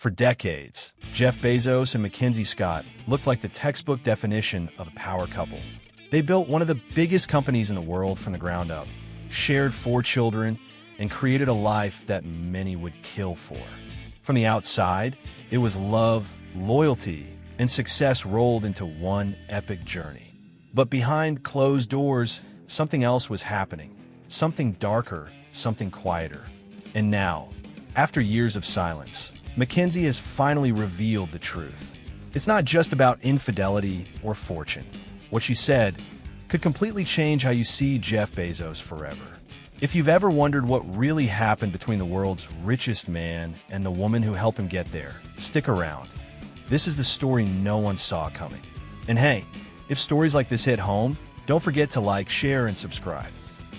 For decades, Jeff Bezos and MacKenzie Scott looked like the textbook definition of a power couple. They built one of the biggest companies in the world from the ground up, shared 4 children, and created a life that many would kill for. From the outside, it was love, loyalty, and success rolled into one epic journey. But behind closed doors, something else was happening. Something darker, something quieter. And now, after years of silence, MacKenzie has finally revealed the truth. It's not just about infidelity or fortune. What she said could completely change how you see Jeff Bezos forever. If you've ever wondered what really happened between the world's richest man and the woman who helped him get there, stick around. This is the story no one saw coming. And hey, if stories like this hit home, don't forget to like, share, and subscribe.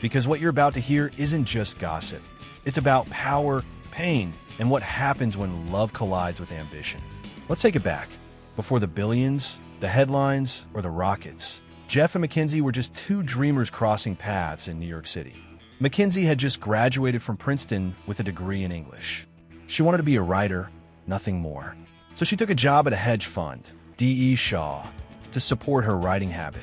Because what you're about to hear isn't just gossip. It's about power, pain, and what happens when love collides with ambition. Let's take it back. Before the billions, the headlines, or the rockets, Jeff and MacKenzie were just 2 dreamers crossing paths in New York City. MacKenzie had just graduated from Princeton with a degree in English. She wanted to be a writer, nothing more. So she took a job at a hedge fund, D.E. Shaw, to support her writing habit.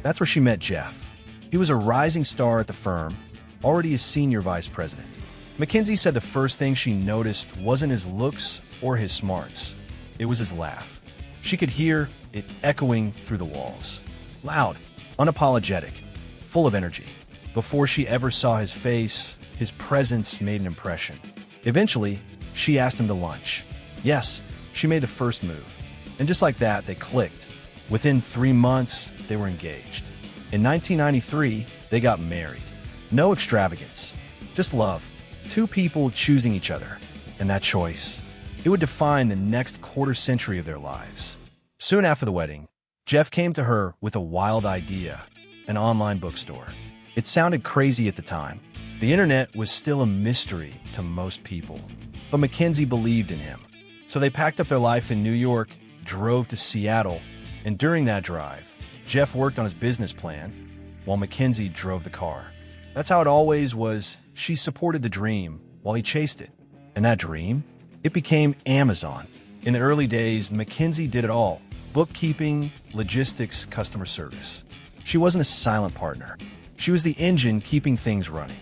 That's where she met Jeff. He was a rising star at the firm, already a senior vice president. MacKenzie said the first thing she noticed wasn't his looks or his smarts. It was his laugh. She could hear it echoing through the walls. Loud, unapologetic, full of energy. Before she ever saw his face, his presence made an impression. Eventually, she asked him to lunch. Yes, she made the first move. And just like that, they clicked. Within 3 months, they were engaged. In 1993, they got married. No extravagance, just love. 2 people choosing each other. And that choice, it would define the next quarter century of their lives. Soon after the wedding, Jeff came to her with a wild idea, an online bookstore. It sounded crazy at the time. The internet was still a mystery to most people. But MacKenzie believed in him. So they packed up their life in New York, drove to Seattle, and during that drive, Jeff worked on his business plan, while MacKenzie drove the car. That's how it always was. She supported the dream while he chased it. And that dream? It became Amazon. In the early days, MacKenzie did it all. Bookkeeping, logistics, customer service. She wasn't a silent partner. She was the engine keeping things running.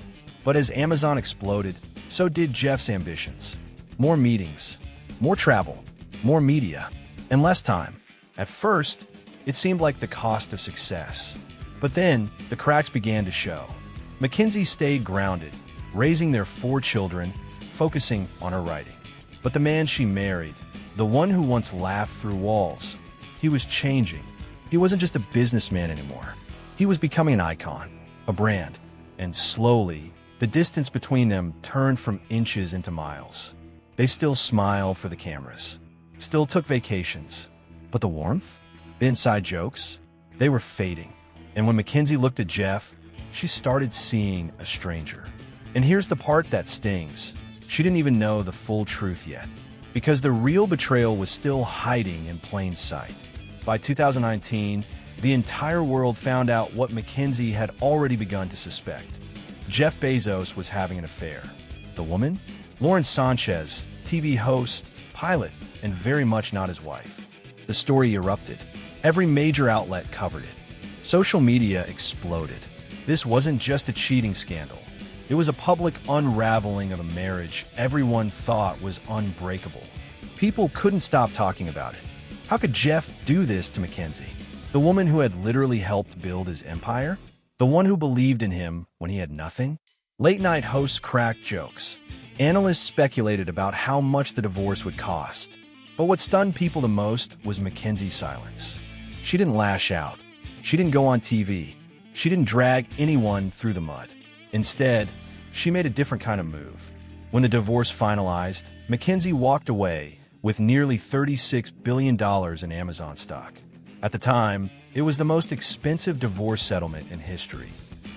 But as Amazon exploded, so did Jeff's ambitions. More meetings, more travel, more media, and less time. At first, it seemed like the cost of success. But then, the cracks began to show. MacKenzie stayed grounded, raising their 4 children, focusing on her writing. But the man she married, the one who once laughed through walls, he was changing. He wasn't just a businessman anymore. He was becoming an icon, a brand. And slowly, the distance between them turned from inches into miles. They still smiled for the cameras, still took vacations. But the warmth? The inside jokes? They were fading. And when MacKenzie looked at Jeff, she started seeing a stranger. And here's the part that stings. She didn't even know the full truth yet, because the real betrayal was still hiding in plain sight. By 2019, the entire world found out what MacKenzie had already begun to suspect. Jeff Bezos was having an affair. The woman? Sanchez, TV host, pilot, and very much not his wife. The story erupted. Every major outlet covered it. Social media exploded. This wasn't just a cheating scandal. It was a public unraveling of a marriage everyone thought was unbreakable. People couldn't stop talking about it. How could Jeff do this to MacKenzie? The woman who had literally helped build his empire? The one who believed in him when he had nothing? Late-night hosts cracked jokes. Analysts speculated about how much the divorce would cost. But what stunned people the most was MacKenzie's silence. She didn't lash out. She didn't go on TV. She didn't drag anyone through the mud. Instead, she made a different kind of move. When the divorce finalized, MacKenzie walked away with nearly $36 billion in Amazon stock. At the time, it was the most expensive divorce settlement in history.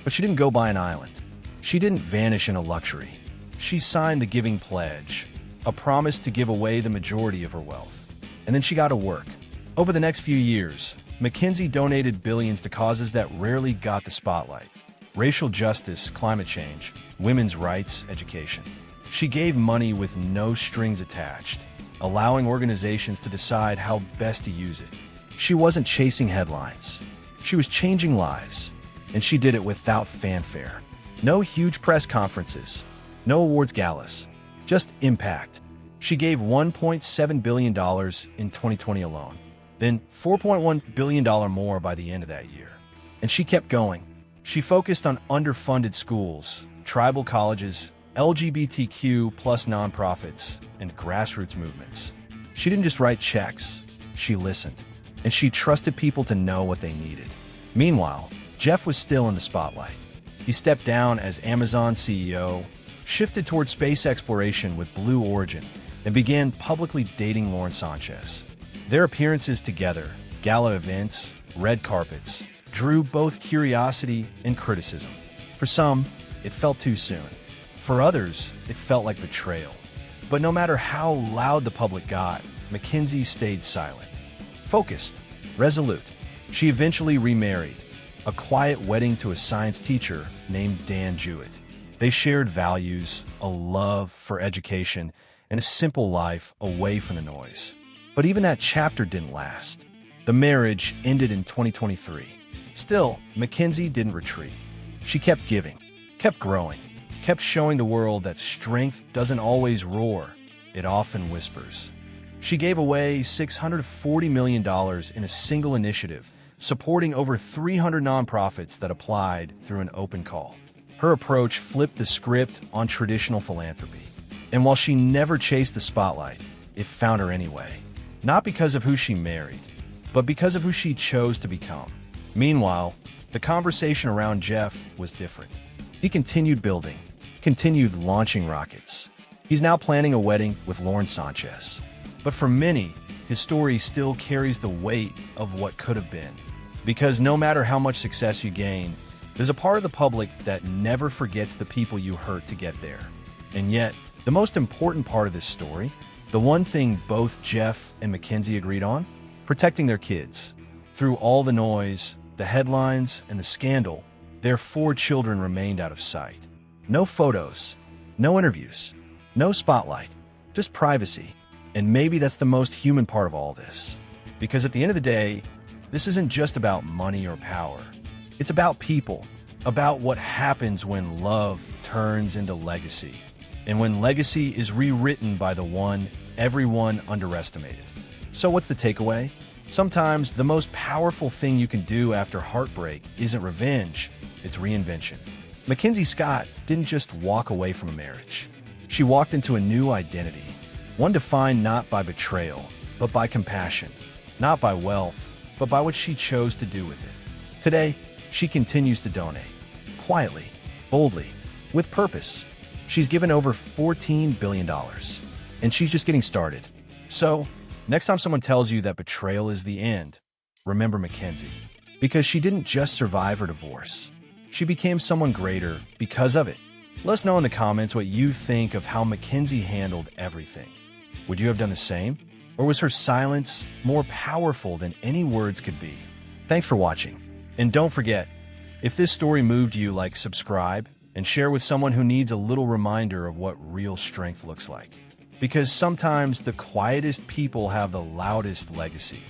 But she didn't go buy an island. She didn't vanish in a luxury. She signed the Giving Pledge, a promise to give away the majority of her wealth. And then she got to work. Over the next few years, MacKenzie donated billions to causes that rarely got the spotlight. Racial justice, climate change, women's rights, education. She gave money with no strings attached. allowing organizations to decide how best to use it. She wasn't chasing headlines. She was changing lives, and she did it without fanfare. No huge press conferences, no awards galas, just impact. She gave $1.7 billion in 2020 alone, then $4.1 billion more by the end of that year. And she kept going. She focused on underfunded schools, tribal colleges, LGBTQ plus nonprofits, and grassroots movements. She didn't just write checks, she listened, and she trusted people to know what they needed. Meanwhile, Jeff was still in the spotlight. He stepped down as Amazon CEO, shifted toward space exploration with Blue Origin, and began publicly dating Lauren Sanchez. Their appearances together, gala events, red carpets, drew both curiosity and criticism. For some, it felt too soon. For others, it felt like betrayal. But no matter how loud the public got, MacKenzie stayed silent. Focused, resolute. She eventually remarried, a quiet wedding to a science teacher named Dan Jewett. They shared values, a love for education, and a simple life away from the noise. But even that chapter didn't last. The marriage ended in 2023. Still, MacKenzie didn't retreat. She kept giving, kept growing, kept showing the world that strength doesn't always roar, it often whispers. She gave away $640 million in a single initiative, supporting over 300 nonprofits that applied through an open call. Her approach flipped the script on traditional philanthropy. And while she never chased the spotlight, it found her anyway. Not because of who she married, but because of who she chose to become. Meanwhile, the conversation around Jeff was different. He continued building, continued launching rockets. He's now planning a wedding with Lauren Sanchez. But for many, his story still carries the weight of what could have been. Because no matter how much success you gain, there's a part of the public that never forgets the people you hurt to get there. And yet, the most important part of this story, the one thing both Jeff and MacKenzie agreed on, protecting their kids. Through all the noise, the headlines, and the scandal, their 4 children remained out of sight. No photos, no interviews, no spotlight, just privacy. And maybe that's the most human part of all this. Because at the end of the day, this isn't just about money or power. It's about people, about what happens when love turns into legacy. And when legacy is rewritten by the one everyone underestimated. So what's the takeaway? Sometimes the most powerful thing you can do after heartbreak isn't revenge, it's reinvention. MacKenzie Scott didn't just walk away from a marriage. She walked into a new identity. One defined not by betrayal, but by compassion. Not by wealth, but by what she chose to do with it. Today, she continues to donate. Quietly, boldly, with purpose. She's given over $14 billion. And she's just getting started. So, next time someone tells you that betrayal is the end, remember MacKenzie. Because she didn't just survive her divorce. She became someone greater because of it. Let us know in the comments what you think of how MacKenzie handled everything. Would you have done the same? Or was her silence more powerful than any words could be? Thanks for watching. And don't forget, if this story moved you, like, subscribe, and share with someone who needs a little reminder of what real strength looks like. Because sometimes the quietest people have the loudest legacy.